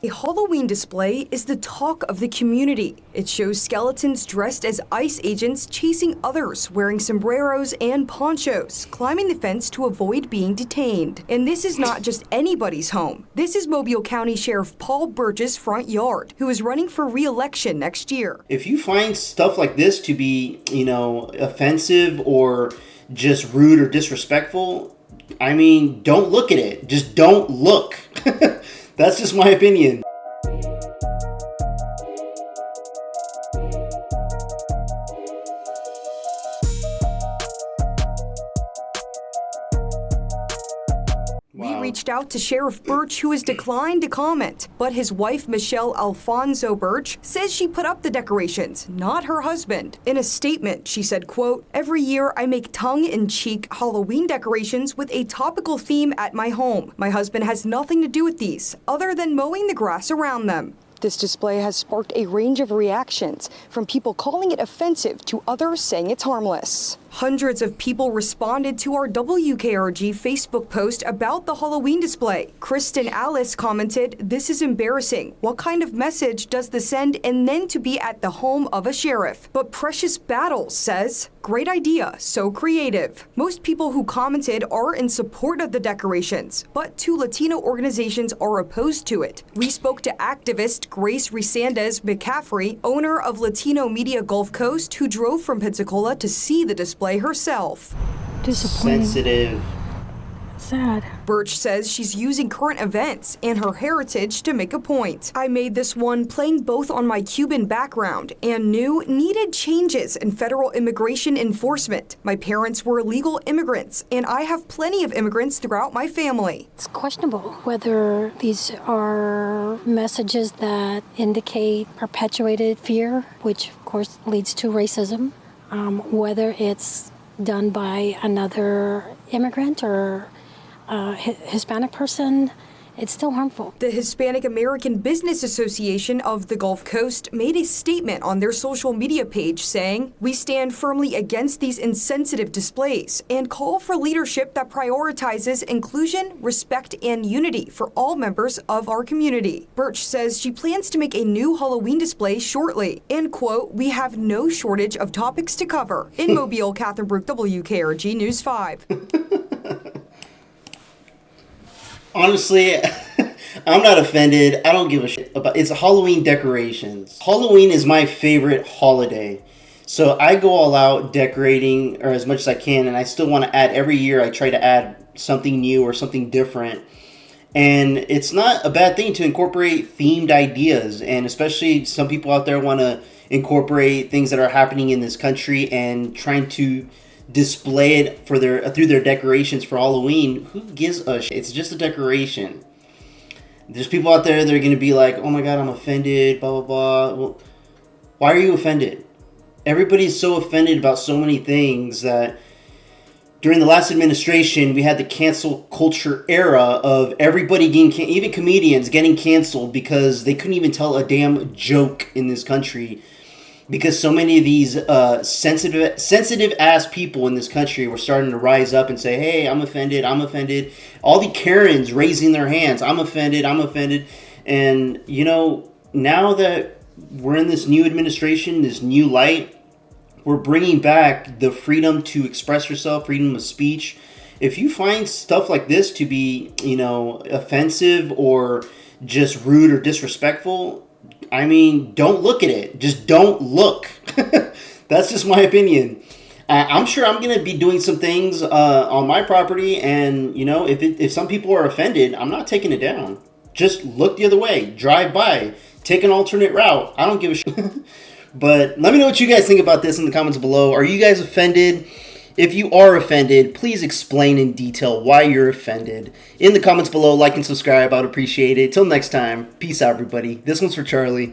A Halloween display is the talk of the community. It shows skeletons dressed as ICE agents chasing others, wearing sombreros and ponchos, climbing the fence to avoid being detained. And this is not just anybody's home. This is Mobile County Sheriff Paul Burch's front yard, who is running for re-election next year. If you find stuff like this to be, offensive or just rude or disrespectful, don't look at it. Just don't look. That's just my opinion. We reached out to Sheriff Burch, who has declined to comment, but his wife, Michelle Alfonso Burch, says she put up the decorations, not her husband. In a statement, she said, quote, "Every year I make tongue-in-cheek Halloween decorations with a topical theme at my home. My husband has nothing to do with these, other than mowing the grass around them." This display has sparked a range of reactions, from people calling it offensive to others saying it's harmless. Hundreds of people responded to our WKRG Facebook post about the Halloween display. Kristen Alice commented, "This is embarrassing. What kind of message does this send, and then to be at the home of a sheriff?" But Precious Battles says, "Great idea, so creative." Most people who commented are in support of the decorations, but two Latino organizations are opposed to it. We spoke to activist Grace Resandez McCaffrey, owner of Latino Media Gulf Coast, who drove from Pensacola to see the display herself. Disappointing. Sensitive. Sad. Burch says she's using current events and her heritage to make a point. "I made this one playing both on my Cuban background and new needed changes in federal immigration enforcement. My parents were legal immigrants, and I have plenty of immigrants throughout my family." It's questionable whether these are messages that indicate perpetuated fear, which of course leads to racism, whether it's done by another immigrant or Hispanic person. It's still harmful. The Hispanic American Business Association of the Gulf Coast made a statement on their social media page saying, "We stand firmly against these insensitive displays and call for leadership that prioritizes inclusion, respect, and unity for all members of our community." Burch says she plans to make a new Halloween display shortly. And, quote, "We have no shortage of topics to cover." In Mobile, Catherine Brook, WKRG News 5. Honestly, I'm not offended. I don't give a shit about it's Halloween decorations. Halloween is my favorite holiday. So I go all out decorating or as much as I can, and I still want to add every year. I try to add something new or something different. And it's not a bad thing to incorporate themed ideas, and especially some people out there want to incorporate things that are happening in this country and trying to display it for through their decorations for Halloween. Who gives a shit? It's just a decoration. There's people out there that are going to be like, "Oh my God, I'm offended, blah, blah, blah." Well, why are you offended? Everybody's so offended about so many things that during the last administration, we had the cancel culture era of everybody getting, even comedians getting canceled because they couldn't even tell a damn joke in this country. Because so many of these sensitive ass people in this country were starting to rise up and say, "Hey, I'm offended, I'm offended." All the Karens raising their hands, "I'm offended, I'm offended." And, now that we're in this new administration, this new light, we're bringing back the freedom to express yourself, freedom of speech. If you find stuff like this to be, offensive or just rude or disrespectful, don't look at it. Just don't look. That's just my opinion. I'm sure I'm going to be doing some things on my property, and, if some people are offended, I'm not taking it down. Just look the other way. Drive by. Take an alternate route. I don't give a shit. But let me know what you guys think about this in the comments below. Are you guys offended? If you are offended, please explain in detail why you're offended. In the comments below, like and subscribe. I'd appreciate it. Till next time, peace out, everybody. This one's for Charlie.